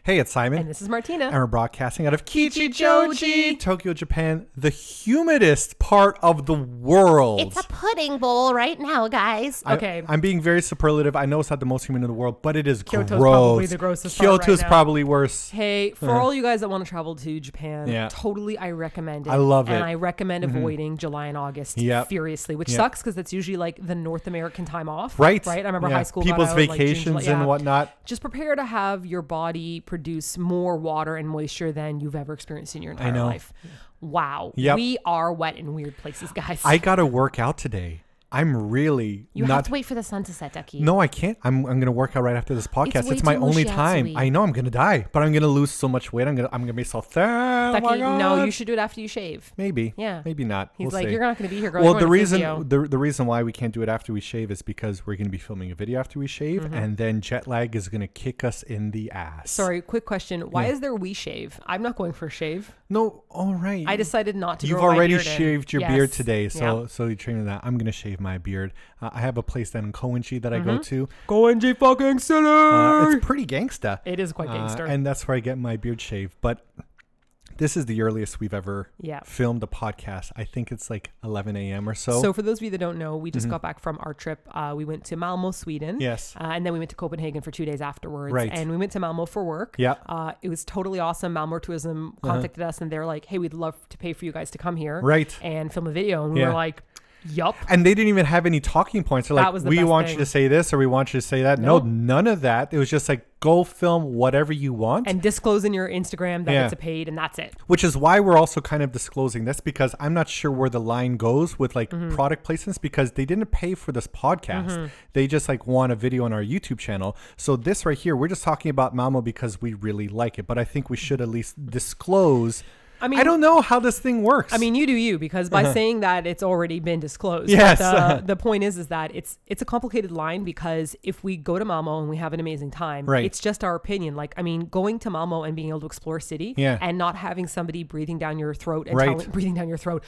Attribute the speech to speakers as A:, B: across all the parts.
A: Hey, it's Simon.
B: And this is Martina.
A: And we're broadcasting out of Kichijoji, Tokyo, Japan, the humidest part of the world.
C: It's a pudding bowl right now, guys.
B: Okay.
A: I'm being very superlative. I know it's not the most humid in the world, but it is
B: Kyoto's
A: gross.
B: probably the grossest part
A: Kyoto's
B: right now.
A: probably worse.
B: Hey, for all you guys that want to travel to Japan, totally I recommend it.
A: I love it.
B: And I recommend avoiding July and August furiously, which sucks because that's usually like the North American time off.
A: Right.
B: I remember high school
A: people's
B: got out,
A: vacations
B: like, June,
A: and whatnot.
B: Just prepare to have your body produce more water and moisture than you've ever experienced in your entire life. Wow.
A: Yep.
B: We are wet in weird places, guys.
A: I got to work out today. I'm really
C: You have to wait for the sun to set, Ducky.
A: No, I can't. I'm going to work out right after this podcast. It's
C: way
A: my
C: too
A: only
C: mushy
A: time.
C: outside.
A: I know I'm going to die, but I'm going to lose so much weight. I'm going to be so thin.
B: Ducky,
A: Oh my God.
B: no, you should do it after you shave.
A: Maybe.
B: Yeah.
A: Maybe not.
B: He's
A: We'll
B: like,
A: see.
B: you're not going to be here, girl.
A: Well,
B: You're
A: the
B: going to
A: reason
B: physio.
A: the reason why we can't do it after we shave is because we're going to be filming a video after we shave, and then jet lag is going to kick us in the ass.
B: Sorry, quick question. Why is there we shave? I'm not going for a shave.
A: No, all right.
B: I decided not to
A: You've
B: grow my
A: already
B: beard in.
A: shaved your
B: Yes.
A: beard today, so
B: Yeah.
A: so you're training that. I'm going to shave my beard. I have a place down in Koenji that I go to.
B: Koenji fucking city.
A: It's pretty gangsta.
B: It is quite gangster.
A: And that's where I get my beard shaved. But this is the earliest we've ever filmed a podcast. I think it's like 11 a.m. or so.
B: So for those of you that don't know, we just got back from our trip. We went to Malmo, Sweden.
A: Yes.
B: And then we went to Copenhagen for 2 days afterwards.
A: Right.
B: And we went to Malmo for work.
A: Yeah.
B: It was totally awesome. Malmo Tourism contacted us and they were like, hey, we'd love to pay for you guys to come here.
A: Right.
B: And film a video. And we were like, yup.
A: And they didn't even have any talking points. They're like, we want you to say this or we want you to say that. No, none of that. It was just like, go film whatever you want.
B: And disclose in your Instagram that it's a paid and that's it.
A: Which is why we're also kind of disclosing this, because I'm not sure where the line goes with like product placements, because they didn't pay for this podcast. They just like want a video on our YouTube channel. So this right here, we're just talking about Malmo because we really like it. But I think we should at least disclose. I mean, I don't know how this thing works.
B: I mean, you do you, because by saying that it's already been disclosed.
A: Yes.
B: The point is that it's a complicated line, because if we go to Malmo and we have an amazing time, it's just our opinion. Like, I mean, going to Malmo and being able to explore a city and not having somebody breathing down your throat and breathing down your throat.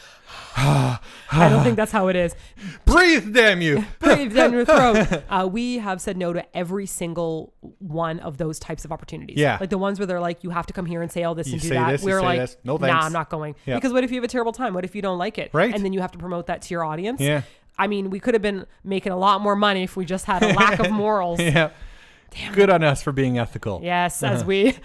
B: I don't think that's how it is.
A: Breathe, damn you.
B: Breathe down your throat. We have said no to every single one of those types of opportunities.
A: Yeah.
B: Like the ones where they're like, you have to come here and say all this
A: You
B: and do
A: say
B: that.
A: this,
B: We're
A: you say
B: like,
A: this. No,
B: nah,
A: thanks.
B: I'm not going.
A: Yeah.
B: Because what if you have a terrible time? What if you don't like it?
A: Right.
B: And then you have to promote that to your audience.
A: Yeah.
B: I mean, we could have been making a lot more money if we just had a lack of morals.
A: Yeah. Damn. Good on us for being ethical.
B: Yes, as we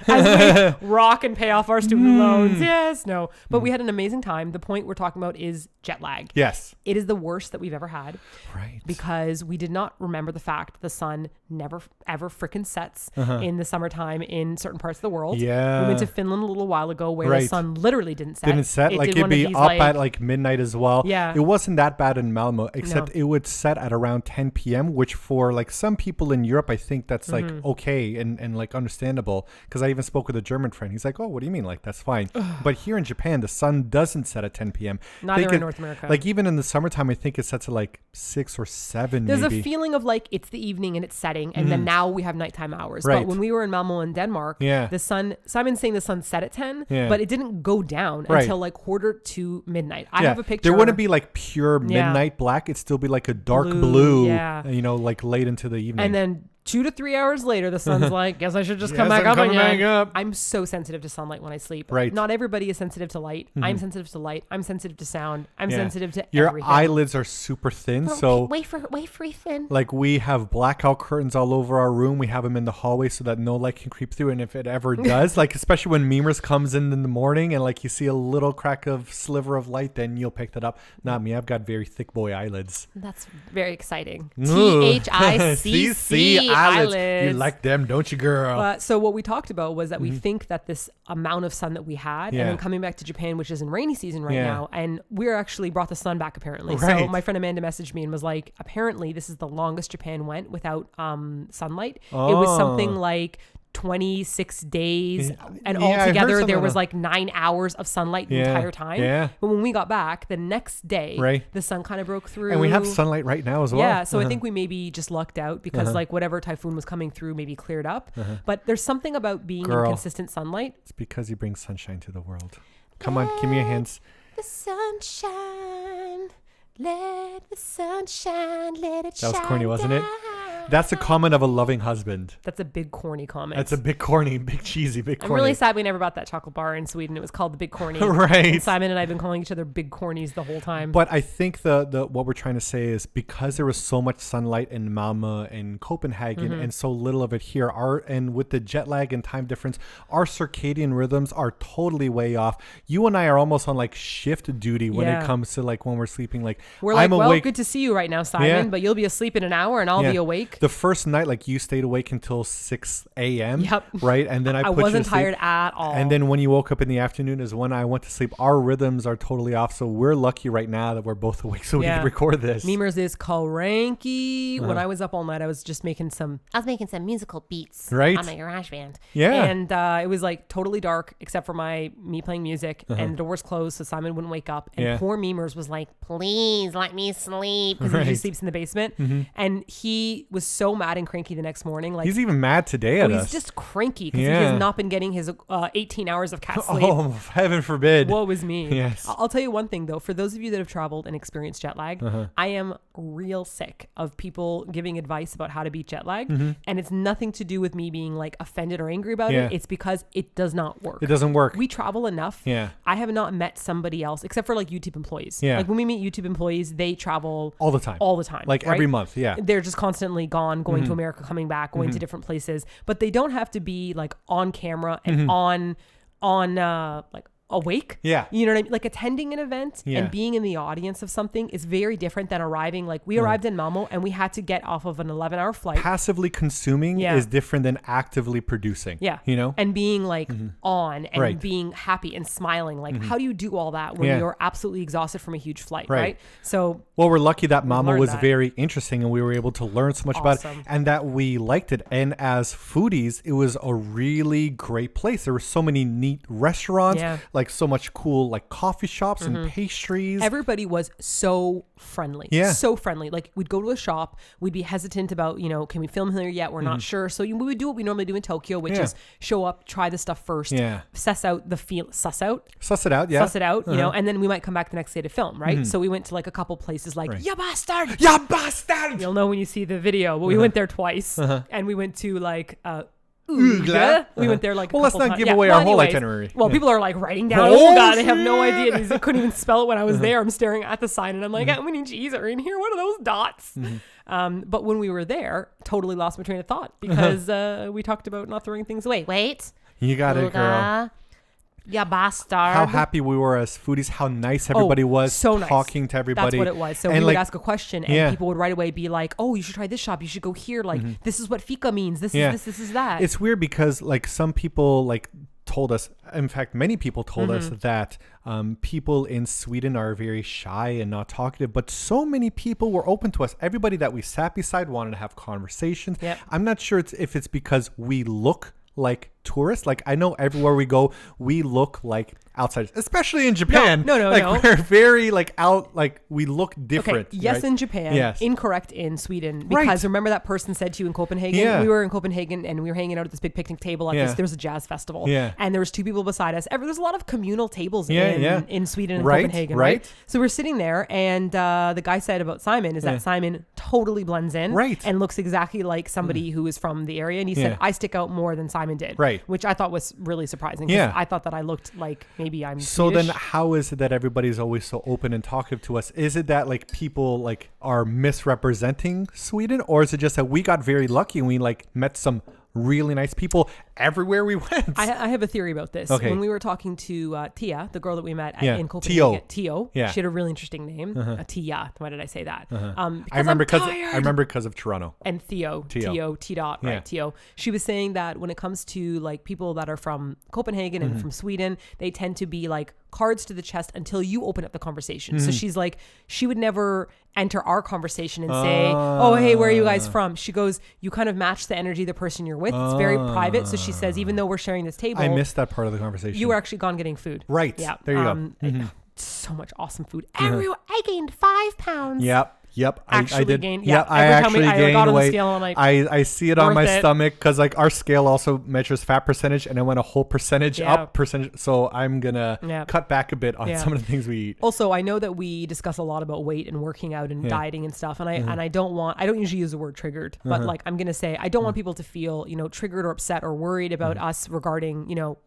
B: rock and pay off our student loans. Yes, no. But we had an amazing time. The point we're talking about is jet lag.
A: Yes.
B: It is the worst that we've ever had.
A: Right.
B: Because we did not remember the fact the sun never ever frickin' sets in the summertime in certain parts of the world.
A: Yeah.
B: We went to Finland a little while ago where the sun literally didn't set.
A: Like it'd be up at like midnight as well.
B: Yeah.
A: It wasn't that bad in Malmo, except it would set at around 10 p.m., which for like some people in Europe, I think that's like okay and like understandable. Because I even spoke with a German friend. He's like, oh, what do you mean? Like, that's fine. But here in Japan, the sun doesn't set at 10 p.m.
B: Neither in North America.
A: Like even in the summertime, I think it sets at like 6 or 7
B: There's
A: maybe.
B: a feeling of like it's the evening and it's setting, and then now we have nighttime hours.
A: Right.
B: But when we were in Malmo in Denmark, the sun, Simon's saying the sun set at 10, but it didn't go down until like quarter to midnight. I have a picture.
A: There wouldn't be like pure midnight black. It'd still be like a dark blue, you know, like late into the evening.
B: And then 2 to 3 hours later, the sun's like, guess I should just come back up again. I'm so sensitive to sunlight when I sleep.
A: Right.
B: Not everybody is sensitive to light. I'm sensitive to light. I'm sensitive to sound. I'm sensitive to
A: your
B: everything.
A: eyelids are super thin, so
C: way free thin.
A: like we have blackout curtains all over our room. We have them in the hallway so that no light can creep through. And if it ever does, like especially when Memers comes in the morning and like you see a little crack of sliver of light, then you'll pick that up. Not me. I've got very thick boy eyelids.
B: That's very exciting.
C: THICC
B: eyelids.
A: You like them, don't you, girl?
B: So what we talked about was that we think that this amount of sun that we had, and then coming back to Japan, which is in rainy season right now, and we're actually brought the sun back apparently.
A: Right.
B: So my friend Amanda messaged me and was like, apparently this is the longest Japan went without sunlight. It was something like 26 days, and altogether there was like 9 hours of sunlight the entire time.
A: Yeah.
B: But when we got back the next day, the sun kind of broke through.
A: And we have sunlight right now as well.
B: Yeah, so I think we maybe just lucked out because like whatever typhoon was coming through maybe cleared up. But there's something about being in consistent sunlight.
A: It's because you bring sunshine to the world. Come on, give me a hint.
C: The sunshine, let the sunshine, let it shine.
A: That was corny, wasn't it? That's a comment of a loving husband.
B: That's a big corny comment.
A: That's a big corny, big cheesy, big corny.
B: I'm really sad we never bought that chocolate bar in Sweden. It was called the Big Corny.
A: Right.
B: And Simon and I have been calling each other big cornies the whole time.
A: But I think the what we're trying to say is because there was so much sunlight in Malmö and Copenhagen and so little of it here, and with the jet lag and time difference, our circadian rhythms are totally way off. You and I are almost on like shift duty when it comes to like when we're sleeping. Like
B: we're like,
A: I'm
B: well,
A: awake.
B: good to see you right now, Simon, but you'll be asleep in an hour and I'll be awake.
A: The first night, like you stayed awake until 6 a.m.
B: Yep.
A: Right, and then I
B: wasn't tired at all.
A: And then when you woke up in the afternoon is when I went to sleep. Our rhythms are totally off, so we're lucky right now that we're both awake, so we can record this.
B: Memers is cranky. When I was up all night, I was just making some
C: musical beats
A: on
C: my garage band.
A: Yeah.
B: And it was like totally dark except for me playing music and the doors closed so Simon wouldn't wake up. And poor Memers was like,
C: please let me sleep.
B: Because he usually sleeps in the basement. And he was so mad and cranky the next morning. Like
A: he's even mad today at us.
B: He's just cranky because he has not been getting his 18 hours of cat sleep.
A: Oh, heaven forbid.
B: Woe is me.
A: Yes.
B: I'll tell you one thing though. For those of you that have traveled and experienced jet lag, I am real sick of people giving advice about how to beat jet lag. And it's nothing to do with me being like offended or angry about it. It's because it does not work.
A: It doesn't work.
B: We travel enough.
A: Yeah.
B: I have not met somebody else except for like YouTube employees.
A: Yeah.
B: Like when we meet YouTube employees, they travel
A: all the time. Like every month. Yeah.
B: They're just constantly gone, going to America, coming back, going to different places. But they don't have to be like on camera and on like awake.
A: Yeah.
B: You know what I mean? Like attending an event and being in the audience of something is very different than arriving. Like we arrived in Malmo and we had to get off of an 11-hour flight.
A: Passively consuming is different than actively producing.
B: Yeah.
A: You know?
B: And being like on and being happy and smiling. Like how do you do all that when you're absolutely exhausted from a huge flight, right? So
A: well, we're lucky that Malmo was very interesting and we were able to learn so much about it and that we liked it. And as foodies, it was a really great place. There were so many neat restaurants, like so much cool like coffee shops and pastries.
B: Everybody was so friendly. So friendly. Like we'd go to a shop, we'd be hesitant about, can we film here yet? We're not sure. So we would do what we normally do in Tokyo, which is show up, try the stuff first, suss it out, and then we might come back the next day to film, right? So we went to like a couple places like, ya bastard!
A: Ya bastard!
B: You'll know when you see the video, but we went there twice and we went to like, Ugla. We went there like
A: well, let's not give away our whole itinerary.
B: Well, people are like writing down. Oh God, they have no idea. They couldn't even spell it when I was there. I'm staring at the sign and I'm like, how many G's are in here? What are those dots? But when we were there, totally lost my train of thought because we talked about not throwing things away.
C: Wait.
A: You got it, girl.
C: Ya bastard.
A: How happy we were as foodies, how nice everybody was,
B: so nice.
A: Talking to everybody.
B: That's what it was. So we would ask a question and people would right away be like, oh, you should try this shop. You should go here. Like, this is what fika means. This is this is that.
A: It's weird because like some people like told us, in fact, many people told us that people in Sweden are very shy and not talkative, but so many people were open to us. Everybody that we sat beside wanted to have conversations.
B: Yep.
A: I'm not sure if it's because we look like tourists. Like I know everywhere we go, we look like outsiders, especially in Japan.
B: No.
A: We're very like out, like we look different.
B: Okay. Yes,
A: right?
B: in Japan. Yes. Incorrect in Sweden. Because remember that person said to you in Copenhagen? Yeah. We were in Copenhagen and we were hanging out at this big picnic table at this. There was a jazz festival. Yeah. And there was two people beside us. There's a lot of communal tables in Sweden and Copenhagen, right? So we're sitting there and the guy said about Simon is that Simon totally blends in and looks exactly like somebody who is from the area. And he said, I stick out more than Simon did.
A: Right.
B: Which I thought was really surprising. Yeah. I thought that I looked like maybe I'm
A: so
B: Swedish.
A: Then how is it that everybody's always so open and talkative to us? Is it that like people like are misrepresenting Sweden, or is it just that we got very lucky and we like met some really nice people everywhere we went?
B: I have a theory about this. Okay. When we were talking to Tia, the girl that we met in Copenhagen, Tio, she had a really interesting name. Tia. Why did I say that?
A: I remember because of Toronto.
B: And Theo, T-Dot, right? Tio. She was saying that when it comes to like people that are from Copenhagen and from Sweden, they tend to be like cards to the chest until you open up the conversation. So she's like, she would never enter our conversation and say, oh, hey, where are you guys from? She goes, you kind of match the energy of the person you're with. It's very private. So she says, even though we're sharing this table,
A: I missed that part of the conversation.
B: You were actually gone getting food.
A: Right. Yeah. There you go.
B: So much awesome food.
C: Everywhere. I gained 5 pounds.
A: Yep. Yep,
B: actually
A: I did.
B: gained.
A: Yeah, I
B: every
A: actually
B: time I
A: gained
B: got on the
A: weight.
B: scale, I'm like,
A: I see it on my
B: worth it.
A: stomach because like our scale also measures fat percentage, and I went a whole percentage up percentage. So I'm gonna cut back a bit on some of the things we eat.
B: Also, I know that we discuss a lot about weight and working out and dieting and stuff, and I don't usually use the word triggered, but like I'm gonna say I don't want people to feel triggered or upset or worried about us regarding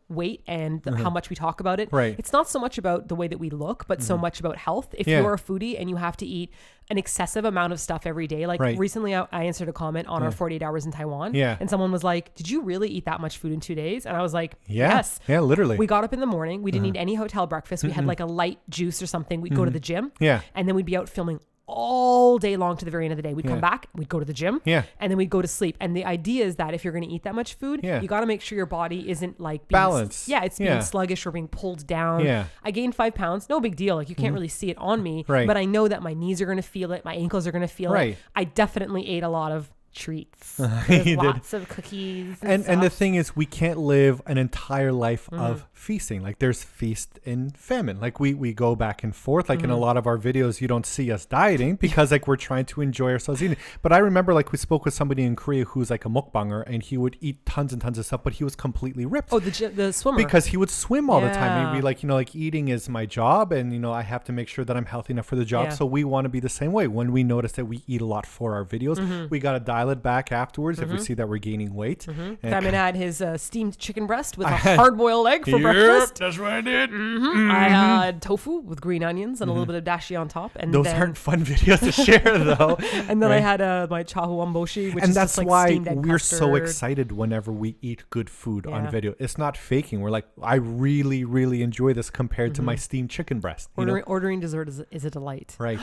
B: weight and how much we talk about it.
A: Right.
B: It's not so much about the way that we look, but so much about health. If you're a foodie and you have to eat an excessive amount of stuff every day, like recently I answered a comment on our 48 hours in Taiwan, and someone was like, "Did you really eat that much food in 2 days?" And I was like, "Yes."
A: Yeah, literally.
B: We got up in the morning. We didn't eat any hotel breakfast. We had like a light juice or something. We'd go to the gym.
A: Yeah.
B: And then we'd be out filming all day long to the very end of the day. We'd come back, we'd go to the gym, and then we'd go to sleep. And the idea is that if you're going to eat that much food, you got to make sure your body isn't like being
A: balanced.
B: It's being sluggish or being pulled down. I gained 5 pounds, no big deal. Like you can't really see it on me, but I know that my knees are going to feel it, my ankles are going to feel it. I definitely ate a lot of treats.
C: There's lots of cookies
A: and the thing is, we can't live an entire life of feasting. Like there's feast and famine. Like we go back and forth. Like in a lot of our videos, you don't see us dieting because like we're trying to enjoy ourselves eating. But I remember like we spoke with somebody in Korea who's like a mukbanger, and he would eat tons and tons of stuff, but he was completely ripped.
B: Oh, the swimmer.
A: Because he would swim all the time. He'd be like, like eating is my job, and I have to make sure that I'm healthy enough for the job. So we want to be the same way. When we notice that we eat a lot for our videos, we got to dial it back afterwards if we see that we're gaining weight.
B: Simon had his steamed chicken breast with a hard-boiled egg for breakfast.
A: That's what I did.
B: I had tofu with green onions and a little bit of dashi on top. And
A: those aren't fun videos to share, though.
B: And then I had my chahu amboshi, which
A: and
B: is
A: that's
B: just like
A: why
B: steamed egg
A: we're
B: custard.
A: so excited whenever we eat good food on video. It's not faking. We're like, I really, really enjoy this compared to my steamed chicken breast.
B: Ordering dessert is a delight.
A: Right.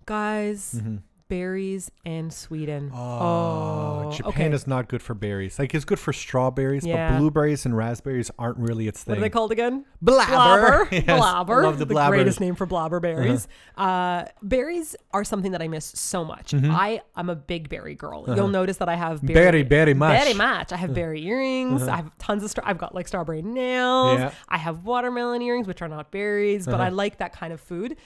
B: Guys, berries and Sweden.
A: Japan is not good for berries. Like it's good for strawberries, but blueberries and raspberries aren't really its thing.
B: What are they called again?
A: Blabber.
B: Yes. Blabber. Love the greatest name for blabber berries. Berries are something that I miss so much. I'm a big berry girl. You'll notice that I have
A: berry much.
B: Very much. I have berry earrings. I have tons of I've got like strawberry nails. I have watermelon earrings, which are not berries, but I like that kind of food.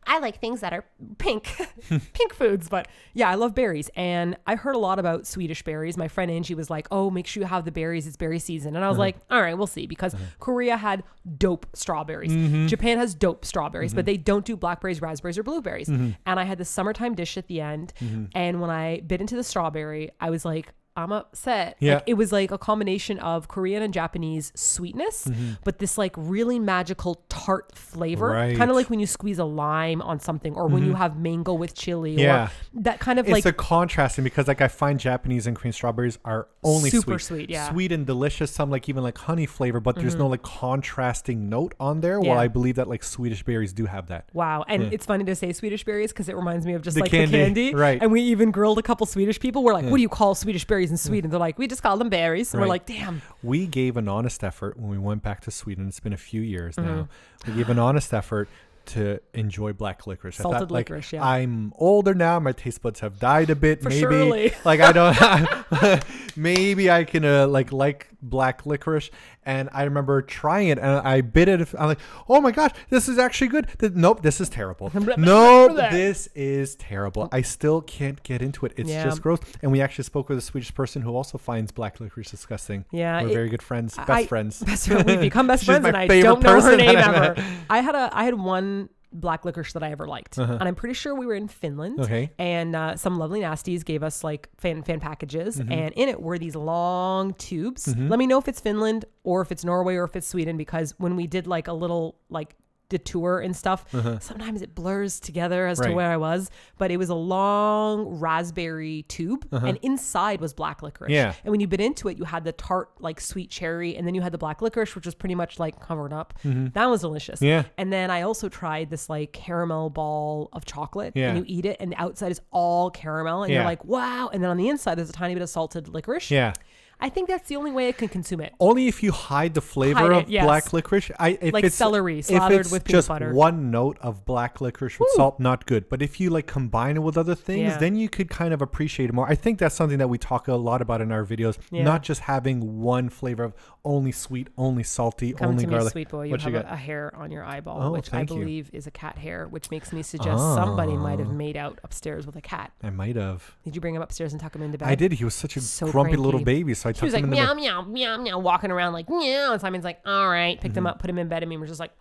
C: I like things that are pink.
B: Pink foods, but yeah, I love berries. And I heard a lot about Swedish berries. My friend Angie was like, "Oh, make sure you have the berries. It's berry season." And I was like, "All right, we'll see." Because Korea had dope strawberries. Japan has dope strawberries, but they don't do blackberries, raspberries, or blueberries. And I had this summertime dish at the end. And when I bit into the strawberry, I was like, I'm upset.
A: Yeah.
B: Like, it was like a combination of Korean and Japanese sweetness, but this like really magical tart flavor.
A: Right.
B: Kind of like when you squeeze a lime on something, or when you have mango with chili, or that kind of
A: it's
B: like
A: a contrasting, because like I find Japanese and Korean strawberries are only
B: super sweet,
A: sweet and delicious. Some like even like honey flavor, but there's no like contrasting note on there. While I believe that like Swedish berries do have that.
B: Wow. And it's funny to say Swedish berries because it reminds me of just
A: the
B: like
A: candy.
B: the candy.
A: Right.
B: And we even grilled a couple Swedish people. We're like, what do you call Swedish berries in Sweden? They're like, we just call them berries. And we're like, damn.
A: We gave an honest effort when we went back to Sweden. It's been a few years now. We gave an honest effort to enjoy black licorice.
B: Salted licorice, yeah.
A: I'm older now. My taste buds have died a bit.
B: For
A: maybe
B: surely.
A: like I don't. Maybe I can like black licorice. And I remember trying it, and I bit it. I'm like, oh my gosh, this is actually good. Nope, this is terrible. Nope, this is terrible. I still can't get into it. It's just gross. And we actually spoke with a Swedish person who also finds black licorice disgusting.
B: Yeah,
A: we're very good friends, best friends.
B: We've become best friends, and I don't know her name ever. I had one black licorice that I ever liked, and I'm pretty sure we were in Finland.
A: Okay.
B: And some lovely nasties gave us like fan packages, and in it were these long tubes. Let me know if it's Finland or if it's Norway or if it's Sweden, because when we did like a little like detour and stuff, sometimes it blurs together as to where I was, but it was a long raspberry tube, and inside was black licorice. And when you bit into it, you had the tart like sweet cherry, and then you had the black licorice, which was pretty much like covered up. That was delicious. And then I also tried this like caramel ball of chocolate, and you eat it and the outside is all caramel, and you're like, wow. And then on the inside there's a tiny bit of salted licorice. I think that's the only way I can consume it.
A: Only if you hide the flavor of black licorice. If
B: like
A: it's,
B: celery slathered with peanut butter.
A: Just one note of black licorice with salt, not good. But if you like combine it with other things, then you could kind of appreciate it more. I think that's something that we talk a lot about in our videos. Not just having one flavor of only sweet, only salty, only garlic.
B: Me, sweet boy. You have a hair on your eyeball, which I believe is a cat hair, which makes me suggest somebody might have made out upstairs with a cat.
A: I might have.
B: Did you bring him upstairs and tuck him into bed?
A: I did. He was such a grumpy little baby, so I tucked him in the bed.
C: He was like meow, meow, meow, meow, walking around like meow. And Simon's like, all right, picked him up, put him in bed, and we were just like,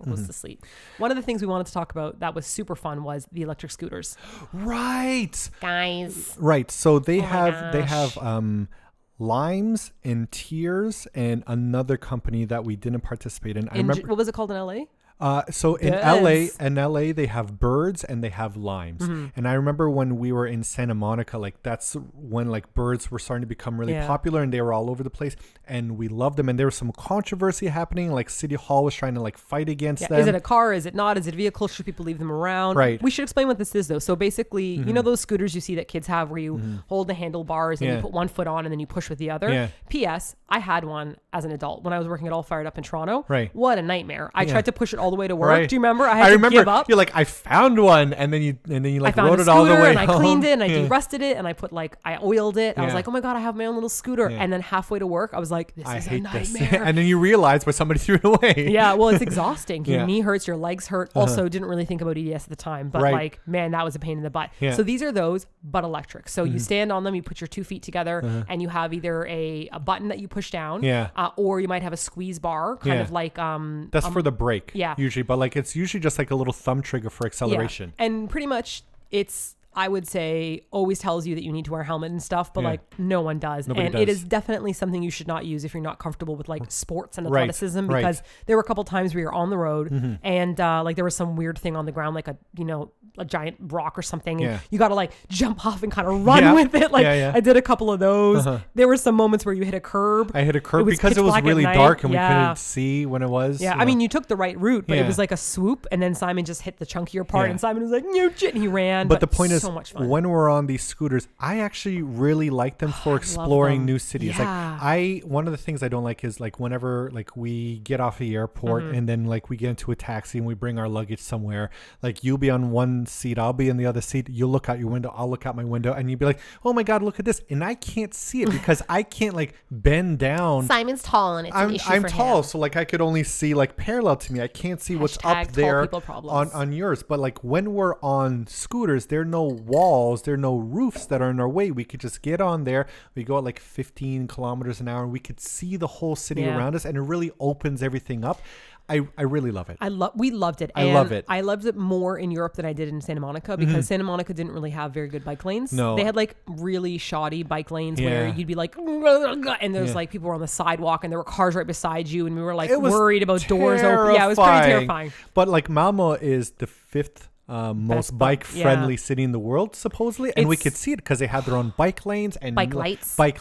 C: goes to sleep. One of the things we wanted to talk about that was super fun was the electric scooters.
A: Right,
C: guys.
A: Right. So they have Limes and Tears and another company that we didn't participate in. I remember,
B: what was it called in LA?
A: So in LA, they have Birds and they have Limes. And I remember when we were in Santa Monica, like that's when like Birds were starting to become really popular and they were all over the place and we loved them. And there was some controversy happening. Like City Hall was trying to like fight against them.
B: Is it a car? Is it not? Is it a vehicle? Should people leave them around?
A: Right.
B: We should explain what this is though. So basically, you know those scooters you see that kids have where you hold the handlebars and you put one foot on and then you push with the other? P.S. I had one as an adult when I was working at All Fired Up in Toronto.
A: Right.
B: What a nightmare. I tried to push it all the way to work. Right. Do you remember? I
A: remember
B: to give up.
A: You're like, I found one, and then you like rode it all the way
B: and
A: home.
B: I cleaned it and I de-rusted it and I oiled it. I was like, oh my god, I have my own little scooter. And then halfway to work, I was like, this is a nightmare.
A: And then you realize why somebody threw it away.
B: Yeah, well, it's exhausting. Your knee hurts, your legs hurt. Also, didn't really think about EDS at the time, but like, man, that was a pain in the butt. So these are those, but electric. So you stand on them, you put your 2 feet together, and you have either a button that you push down, or you might have a squeeze bar, kind of like
A: that's for the brake,
B: yeah,
A: usually, but like it's usually just like a little thumb trigger for acceleration.
B: And pretty much it's, I would say, always tells you that you need to wear a helmet and stuff, but like no one does.
A: Nobody
B: and
A: does.
B: it is definitely something you should not use if you're not comfortable with like sports and athleticism, because there were a couple times where you're on the road and like there was some weird thing on the ground, like a giant rock or something, and you got to like jump off and kind of run with it. Like I did a couple of those. There were some moments where you hit a curb.
A: I hit a curb because it was really dark and we couldn't see when it was.
B: Yeah, I mean, you took the right route, but it was like a swoop, and then Simon just hit the chunkier part, and Simon was like, "No shit," and he ran.
A: But the point is,
B: so much fun.
A: When we're on these scooters, I actually really like them for exploring new cities. Like one of the things I don't like is like whenever like we get off the airport and then like we get into a taxi and we bring our luggage somewhere, like you'll be on one seat, I'll be in the other seat, you'll look out your window, I'll look out my window, and you'd be like, oh my god, look at this, and I can't see it because I can't like bend down.
C: Simon's tall and it's an issue
A: I'm
C: for
A: tall,
C: him.
A: so like I could only see like parallel to me. I can't see what's up there on yours. But like when we're on scooters, there are no walls, there are no roofs that are in our way. We could just get on there. We go at like 15 kilometers an hour and we could see the whole city around us, and it really opens everything up. I really love it.
B: We loved it.
A: I love it.
B: I loved it more in Europe than I did in Santa Monica, because Santa Monica didn't really have very good bike lanes.
A: No.
B: They had like really shoddy bike lanes where you'd be like, and there's like people were on the sidewalk and there were cars right beside you, and we were like worried about doors open. Yeah, it was pretty terrifying.
A: But like Malmo is the 5th most bike friendly city in the world, supposedly, and we could see it because they had their own bike lanes and
C: bike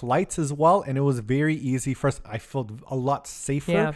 A: lights as well, and it was very easy for us. I felt a lot safer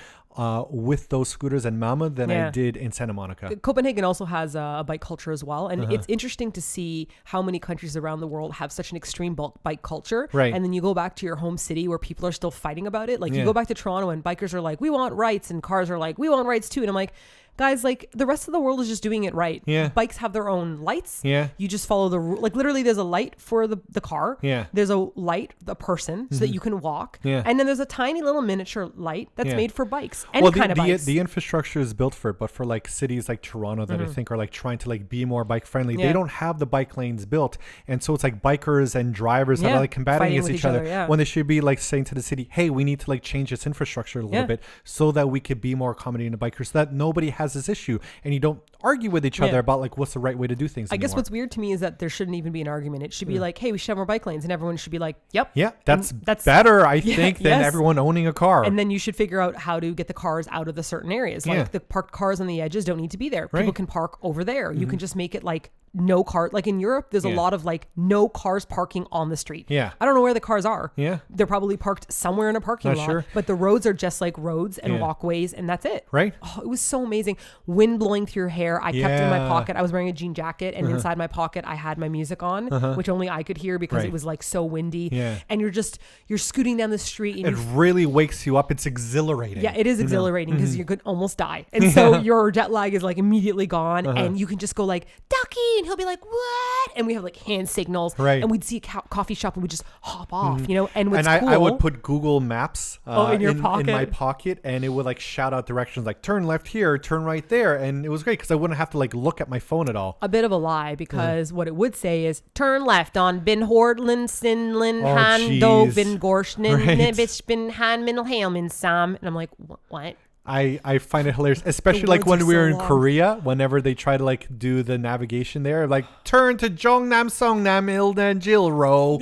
A: with those scooters in Malmö than I did in Santa Monica.
B: Copenhagen also has a bike culture as well, and it's interesting to see how many countries around the world have such an extreme bike culture, and then you go back to your home city where people are still fighting about it. Like you go back to Toronto and bikers are like, we want rights, and cars are like, we want rights too, and I'm like, guys, like the rest of the world is just doing it right. Yeah. Bikes have their own lights. Yeah. You just follow the rule. Like literally there's a light for the car. Yeah. There's a light, the person, so that you can walk. Yeah. And then there's a tiny little miniature light that's made for bikes. Any kind of bikes.
A: The infrastructure is built for it, but for like cities like Toronto that I think are like trying to like be more bike friendly, they don't have the bike lanes built. And so it's like bikers and drivers that are like combating against each other when they should be like saying to the city, hey, we need to like change this infrastructure a little bit so that we could be more accommodating to bikers, so that nobody has this issue. And you don't argue with each other about like what's the right way to do things anymore.
B: I guess what's weird to me is that there shouldn't even be an argument. It should be like, hey, we should have more bike lanes, and everyone should be like, yep. Yeah,
A: that's better, I think, than everyone owning a car.
B: And then you should figure out how to get the cars out of the certain areas. Like the parked cars on the edges don't need to be there. People can park over there. You can just make it like no car. Like in Europe, there's a lot of like no cars parking on the street.
A: Yeah.
B: I don't know where the cars are.
A: Yeah.
B: They're probably parked somewhere in a parking
A: Not
B: lot.
A: sure.
B: But the roads are just like roads and walkways, and that's it.
A: Right.
B: Oh, it was so amazing. Wind blowing through your hair. I kept it in my pocket. I was wearing a jean jacket, and inside my pocket, I had my music on, which only I could hear because it was like so windy.
A: Yeah.
B: And you're scooting down the street. And
A: it really wakes you up. It's exhilarating.
B: Yeah, it is exhilarating because you could almost die. And so your jet lag is like immediately gone, and you can just go like, Ducky, and he'll be like, what? And we have like hand signals, and we'd see a coffee shop and we'd just hop off, you know? And what's cool,
A: I would put Google Maps
B: in
A: my pocket, and it would like shout out directions like turn left here, turn right there. And it was great because I wouldn't have to like look at my phone at all.
B: A bit of a lie, because what it would say is turn left on Bin Hordlin, Sinlin, Hando, Bin Gorshnin, Nibich, Bin Han, Min Hailmin, Sam. And I'm like, what?
A: I find it hilarious, especially like when we were in Korea, whenever they try to like do the navigation there, like turn to Jongnam, Songnam, Ildan, Jilro.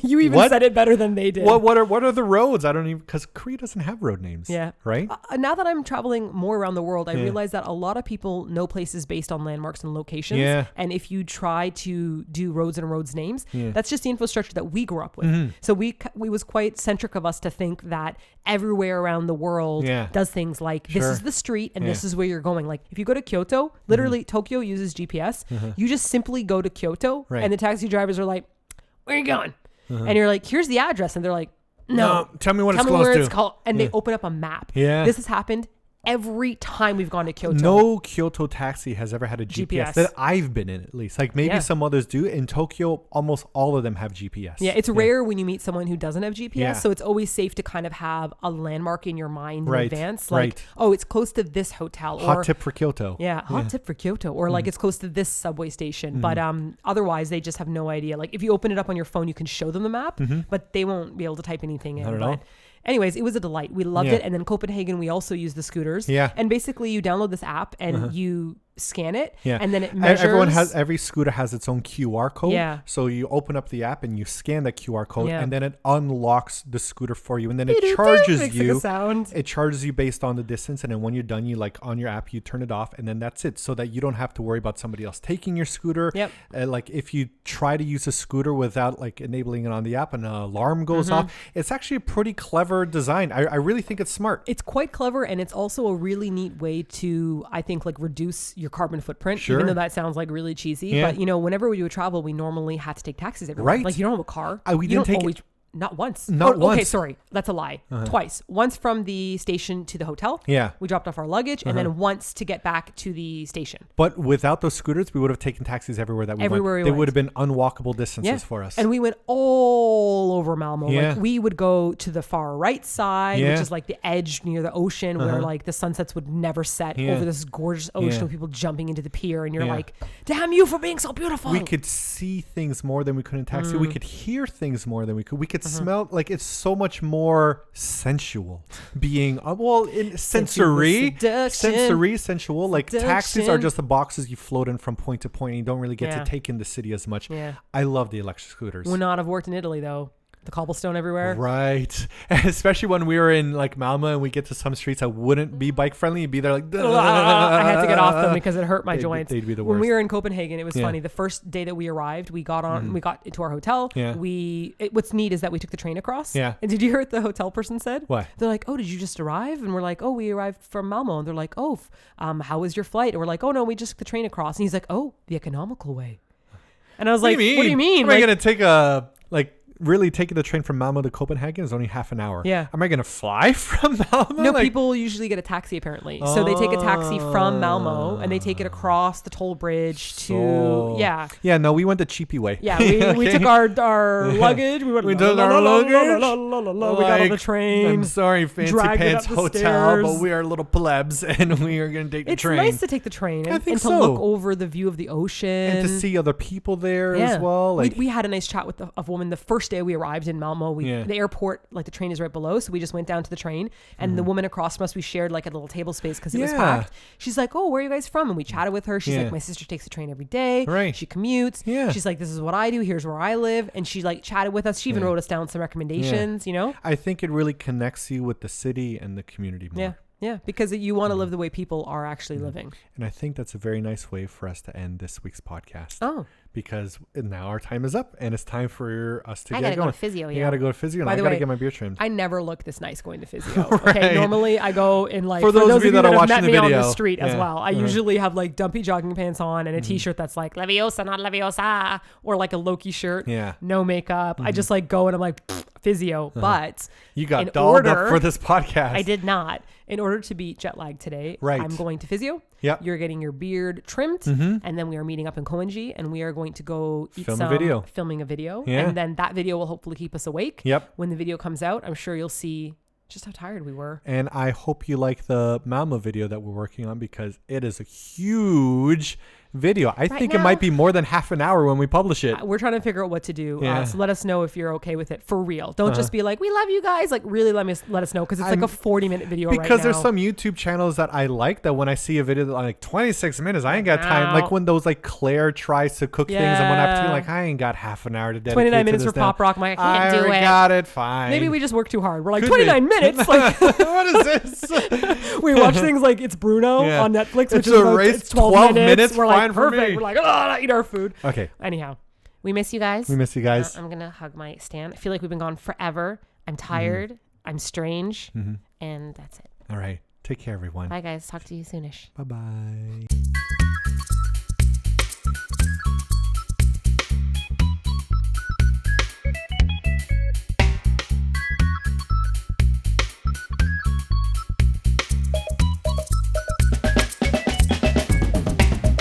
B: You even said it better than they did.
A: What are the roads? I don't even, because Korea doesn't have road names.
B: Yeah.
A: Right?
B: Now that I'm traveling more around the world, I realize that a lot of people know places based on landmarks and locations.
A: Yeah.
B: And if you try to do roads and roads names, that's just the infrastructure that we grew up with. So we was quite centric of us to think that everywhere around the world does things like this is the street and this is where you're going. Like if you go to Kyoto, literally Tokyo uses GPS. You just simply go to Kyoto and the taxi drivers are like, where are you going? And you're like, here's the address. And they're like, no,
A: tell me what it's close to.
B: Called. And they open up a map.
A: Yeah.
B: This has happened every time we've gone to Kyoto.
A: No Kyoto taxi has ever had a GPS that I've been in, at least. Like maybe some others do. In Tokyo, almost all of them have GPS.
B: Yeah, it's rare when you meet someone who doesn't have GPS. So it's always safe to kind of have a landmark in your mind in advance. Like, oh, it's close to this hotel.
A: Hot tip for Kyoto.
B: Yeah, hot tip for Kyoto. Or like it's close to this subway station. But otherwise, they just have no idea. Like if you open it up on your phone, you can show them the map, but they won't be able to type anything in. But anyways, it was a delight. We loved it. And then Copenhagen, we also used the scooters.
A: Yeah.
B: And basically you download this app and you scan it and then it measures.
A: Every scooter has its own QR code.
B: Yeah.
A: So you open up the app and you scan that QR code and then it unlocks the scooter for you. And then it charges you.
B: Like a sound.
A: It charges you based on the distance. And then when you're done, you like on your app, you turn it off and then that's it. So that you don't have to worry about somebody else taking your scooter.
B: Yep.
A: Like if you try to use a scooter without like enabling it on the app and an alarm goes off, it's actually a pretty clever design. I really think it's smart.
B: It's quite clever. And it's also a really neat way to, I think, like reduce your carbon footprint, even though that sounds like really cheesy. But, you know, whenever we would travel, we normally had to take taxis everywhere.
A: Right.
B: Like you don't have a car.
A: We didn't take
B: it. Not once.
A: Not once.
B: Okay, sorry. That's a lie. Twice. Once from the station to the hotel.
A: Yeah.
B: We dropped off our luggage. And then once to get back to the station.
A: But without those scooters, we would have taken taxis everywhere that we went. They would have been unwalkable distances for us.
B: And we went all over Malmo. Like we would go to the far right side, which is like the edge near the ocean where like the sunsets would never set over this gorgeous ocean with people jumping into the pier. And you're like, damn you for being so beautiful.
A: We could see things more than we could in taxi. We could hear things more than we could. We could smell, like it's so much more sensual being, sensory, sensual. Like taxis are just the boxes you float in from point to point and you don't really get to take in the city as much.
B: Yeah.
A: I love the electric scooters.
B: Would not have worked in Italy though. The cobblestone everywhere.
A: Right. Especially when we were in like Malmö and we get to some streets that wouldn't be bike friendly. You'd be there like,
B: I had to get off them because it hurt my joints.
A: They'd be the worst.
B: When we were in Copenhagen, it was funny. The first day that we arrived, we got into our hotel.
A: Yeah.
B: What's neat is that we took the train across.
A: Yeah.
B: And did you hear what the hotel person said?
A: What?
B: They're like, oh, did you just arrive? And we're like, oh, we arrived from Malmo. And they're like, oh, how was your flight? And we're like, oh, no, we just took the train across. And he's like, oh, the economical way. And I was like, what do you mean?
A: Am I going to take really taking the train from Malmo to Copenhagen is only half an hour.
B: Yeah.
A: Am I going to fly from Malmo?
B: No, people usually get a taxi apparently. So they take a taxi from Malmo and they take it across the toll bridge to,
A: Yeah, no, we went the cheapy way.
B: Yeah, we took our luggage. We took our luggage. We got on the train.
A: I'm sorry, Fancy Pants Hotel, but we are little plebs and we are going to take the train.
B: It's nice to take the train and to look over the view of the ocean.
A: And to see other people there as well.
B: Like we had a nice chat with a woman the first day we arrived in Malmo. The airport, like the train is right below, so we just went down to the train and the woman across from us, we shared like a little table space because it was packed. She's like, oh, where are you guys from? And we chatted with her. She's like, my sister takes the train every day.
A: Right.
B: She commutes.
A: Yeah.
B: She's like, this is what I do. Here's where I live. And she like chatted with us. She even wrote us down some recommendations, you know?
A: I think it really connects you with the city and the community more.
B: Yeah. Yeah, because you want to live the way people are actually living.
A: And I think that's a very nice way for us to end this week's podcast.
B: Oh.
A: Because now our time is up and it's time for us to get going.
C: I gotta go to physio.
A: You gotta go to physio and I gotta get my beard trimmed.
B: I never look this nice going to physio. Okay, normally I go in like,
A: for those of you that are watching
B: met
A: the
B: me
A: video
B: on the street as well. I usually have like dumpy jogging pants on and a t-shirt that's like Leviosa, not Leviosa, or like a Loki shirt.
A: Yeah.
B: No makeup. I just like go and I'm like physio. But
A: you got dolled up for this podcast.
B: I did not. In order to beat jet lag today, I'm going to physio.
A: Yep.
B: You're getting your beard trimmed, and then we are meeting up in Koenji, and we are going to go filming a video, and then that video will hopefully keep us awake.
A: Yep.
B: When the video comes out, I'm sure you'll see just how tired we were.
A: And I hope you like the Malmo video that we're working on because it is a huge video. I think it might be more than half an hour when we publish it.
B: We're trying to figure out what to do. So let us know if you're okay with it for real. Don't just be like, we love you guys. Like really let us know because it's like a 40-minute video right now.
A: Because there's some YouTube channels that I like that when I see a video that like 26 minutes, I ain't got time. Like when those like Claire tries to cook things and when I'm like, I ain't got half an hour to dedicate
B: 29
A: to
B: minutes
A: this
B: for Pop Rock. I'm like, I can't do it.
A: I got it. Fine.
B: Maybe we just work too hard. We're like 29 minutes. Like
A: what is this?
B: We watch things like It's Bruno on Netflix, which
A: is 12 minutes.
B: We're like,
A: fine for
B: perfect.
A: me.
B: We're like, eat our food.
A: Okay.
B: Anyhow, we miss you guys. I'm going to hug my stand. I feel like we've been gone forever. I'm tired. I'm strange. And that's it.
A: All right. Take care, everyone.
B: Bye, guys. Talk to you soonish.
A: Bye-bye.